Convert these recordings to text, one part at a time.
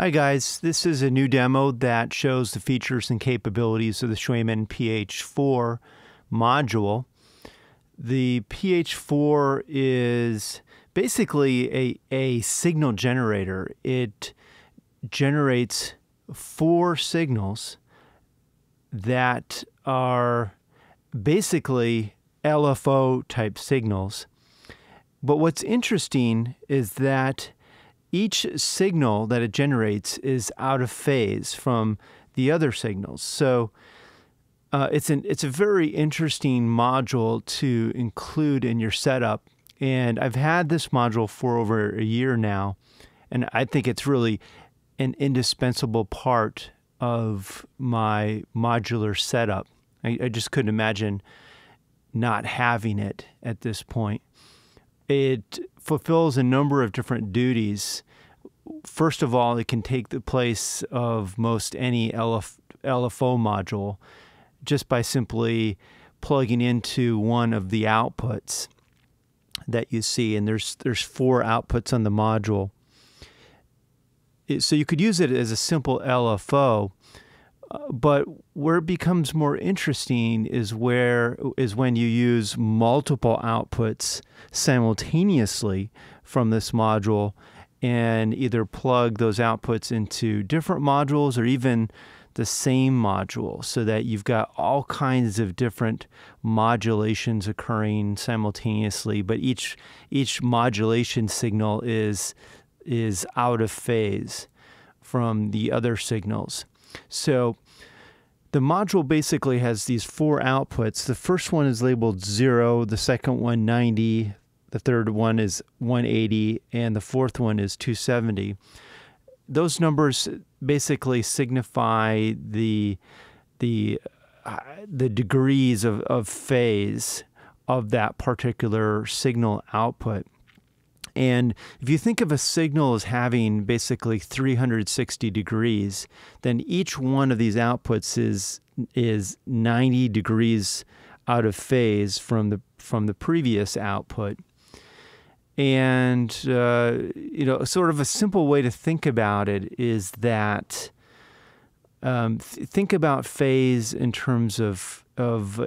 Hi guys, this is a new demo that shows the features and capabilities of the Cwejman PH-4 module. The PH-4 is basically a signal generator. It generates 4 signals that are basically LFO type signals. But what's interesting is that each signal that it generates is out of phase from the other signals. So it's a very interesting module to include in your setup. And I've had this module for over a year now, and I think it's really an indispensable part of my modular setup. I just couldn't imagine not having it at this point. It fulfills a number of different duties. First of all, it can take the place of most any LFO module just by simply plugging into one of the outputs that you see. And there's 4 outputs on the module. So you could use it as a simple LFO, but where it becomes more interesting is when you use multiple outputs simultaneously from this module and either plug those outputs into different modules or even the same module, so that you've got all kinds of different modulations occurring simultaneously, but each modulation signal is out of phase from the other signals. So the module basically has these 4 outputs. The first one is labeled 0, the second one 90, the third one is 180, and the fourth one is 270. Those numbers basically signify the degrees of phase of that particular signal output. And if you think of a signal as having basically 360 degrees, then each one of these outputs is 90 degrees out of phase from the previous output. And sort of a simple way to think about it is that think about phase in terms of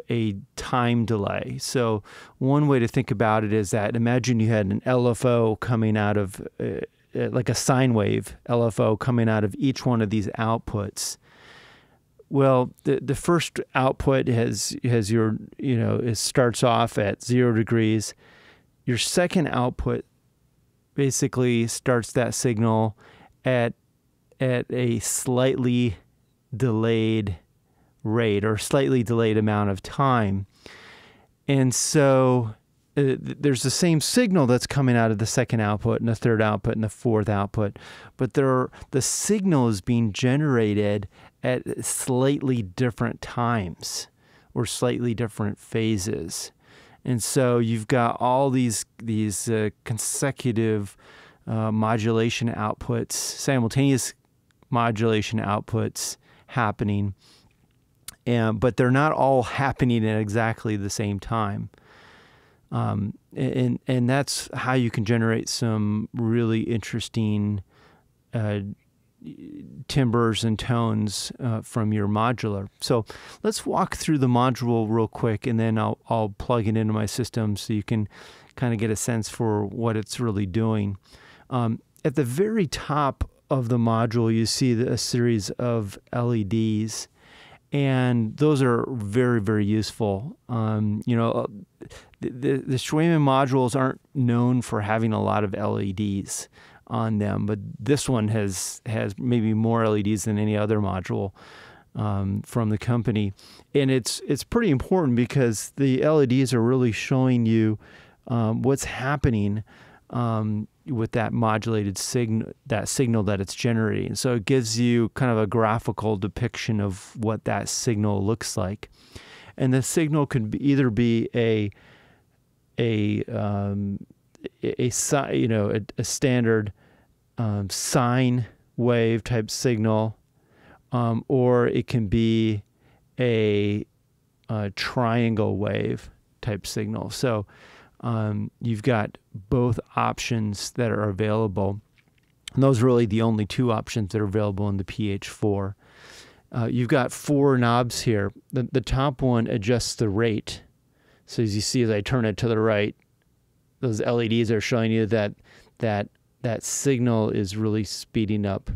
a time delay. So one way to think about it is that imagine you had an LFO coming out of, like a sine wave LFO coming out of each one of these outputs. Well, the first output has your, it starts off at 0 degrees. Your second output basically starts that signal at a slightly delayed rate or slightly delayed amount of time. And so there's the same signal that's coming out of the second output and the third output and the fourth output, but the signal is being generated at slightly different times or slightly different phases. And so you've got all these consecutive modulation outputs, simultaneous modulation outputs happening, but they're not all happening at exactly the same time. And that's how you can generate some really interesting timbres and tones from your modular. So let's walk through the module real quick, and then I'll plug it into my system so you can kind of get a sense for what it's really doing. At the very top of the module, you see a series of LEDs, and those are very, very useful. The Cwejman modules aren't known for having a lot of LEDs on them, but this one has maybe more LEDs than any other module from the company. And it's pretty important because the LEDs are really showing you what's happening with that modulated signal that it's generating. So it gives you kind of a graphical depiction of what that signal looks like. And the signal can either be a standard sine wave type signal, or it can be a triangle wave type signal. So you've got both options that are available. And those are really the only two options that are available in the PH-4. You've got 4 knobs here. The top one adjusts the rate. So as you see, as I turn it to the right, those LEDs are showing you that signal is really speeding up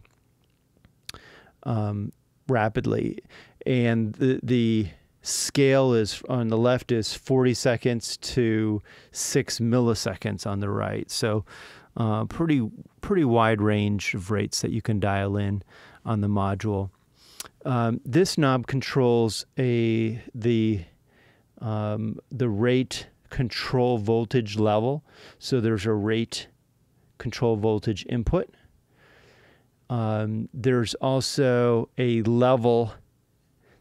rapidly. And the scale is on the left is 40 seconds to 6 milliseconds on the right. So pretty wide range of rates that you can dial in on the module. This knob controls the rate control voltage level. So there's a rate control voltage input. There's also a level.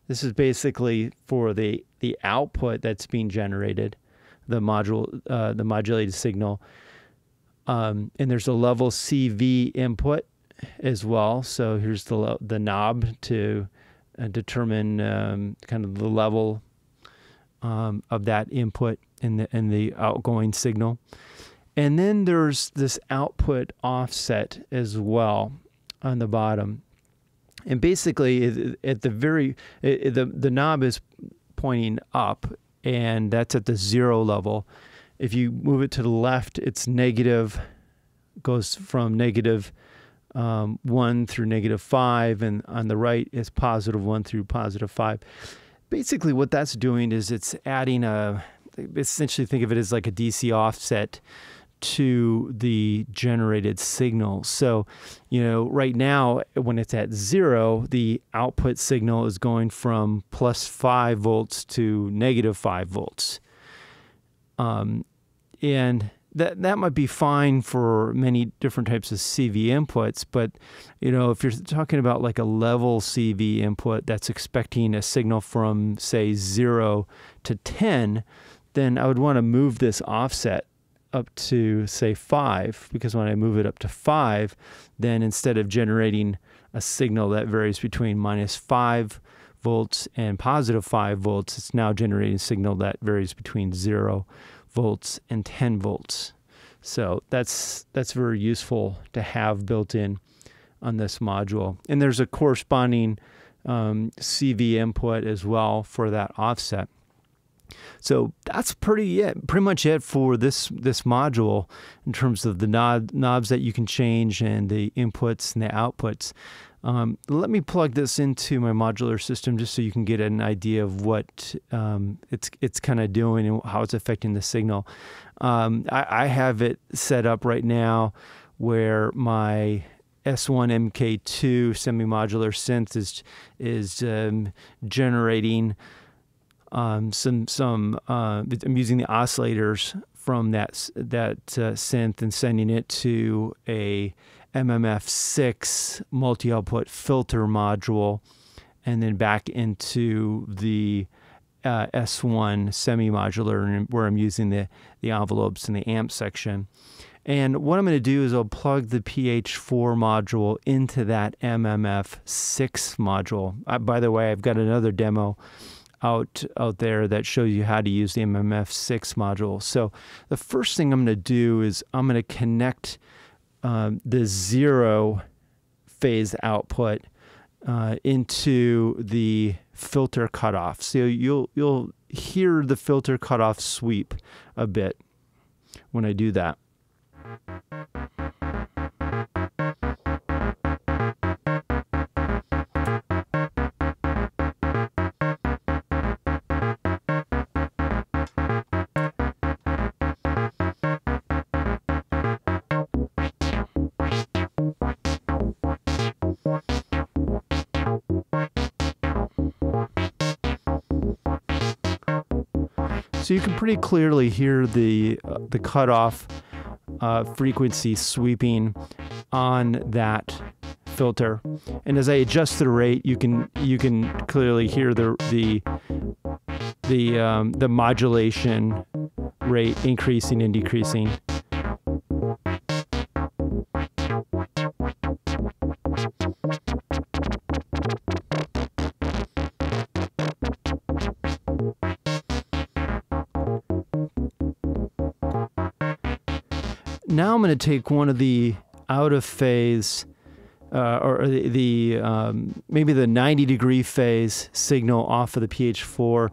This is basically for the output that's being generated, the modulated signal. And there's a level CV input as well. So here's the knob to determine kind of the level of that input in the outgoing signal. And then there's this output offset as well on the bottom. And basically, at the knob is pointing up, and that's at the 0 level. If you move it to the left, it's negative, goes from negative 1 through negative 5, and on the right is positive 1 through positive 5. Basically, what that's doing is it's adding essentially think of it as like a DC offset to the generated signal. So, right now, when it's at 0, the output signal is going from plus 5 volts to negative 5 volts. And that might be fine for many different types of CV inputs, but if you're talking about like a level CV input that's expecting a signal from, say, 0 to 10, then I would want to move this offset up to, say, 5, because when I move it up to 5, then instead of generating a signal that varies between minus 5 volts and positive 5 volts, it's now generating a signal that varies between 0 volts and 10 volts. So that's very useful to have built in on this module. And there's a corresponding CV input as well for that offset. So that's pretty much it for this module in terms of the knobs that you can change and the inputs and the outputs. Let me plug this into my modular system just so you can get an idea of what it's kind of doing and how it's affecting the signal. I have it set up right now where my S1 MK2 semi-modular synth is generating I'm using the oscillators from that synth and sending it to a MMF6 multi-output filter module, and then back into the S1 semi-modular, where I'm using the envelopes in the amp section. And what I'm going to do is I'll plug the PH-4 module into that MMF6 module. By the way, I've got another demo out there that shows you how to use the MMF6 module. So the first thing I'm going to do is I'm going to connect the 0 phase output into the filter cutoff. So you'll hear the filter cutoff sweep a bit when I do that. So you can pretty clearly hear the cutoff frequency sweeping on that filter, and as I adjust the rate, you can clearly hear the modulation rate increasing and decreasing. Now I'm going to take one of the out of phase, or maybe the 90-degree phase signal off of the PH-4,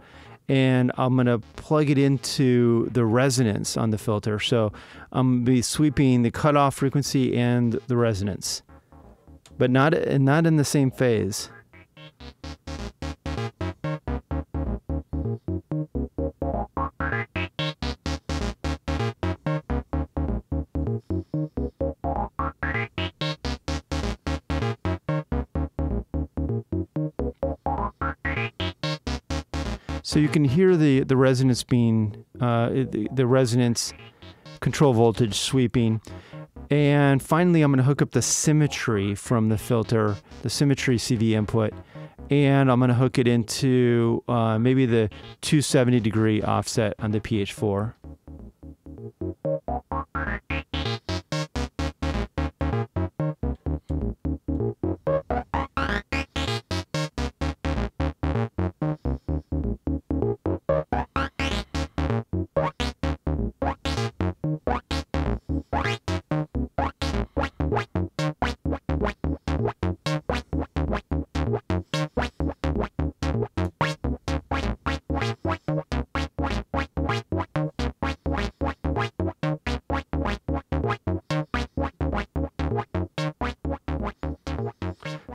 and I'm going to plug it into the resonance on the filter. So I'm going to be sweeping the cutoff frequency and the resonance, but not in the same phase. So you can hear the resonance being, the resonance control voltage sweeping. And finally, I'm going to hook up the symmetry from the filter, the symmetry CV input, and I'm going to hook it into maybe the 270-degree offset on the PH-4.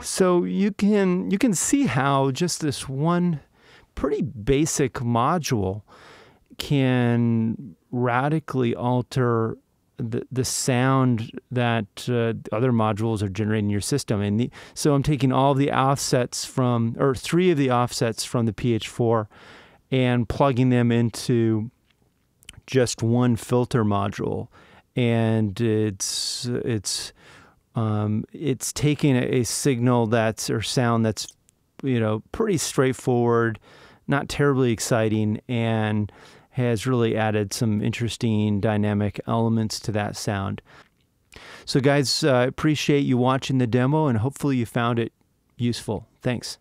So you can see how just this one pretty basic module can radically alter the sound that other modules are generating in your system. And so I'm taking all the offsets from, or 3 of the offsets from the PH-4, and plugging them into just one filter module, and it's taking a signal or sound that's, pretty straightforward, not terribly exciting, and has really added some interesting dynamic elements to that sound. So guys, I appreciate you watching the demo, and hopefully you found it useful. Thanks.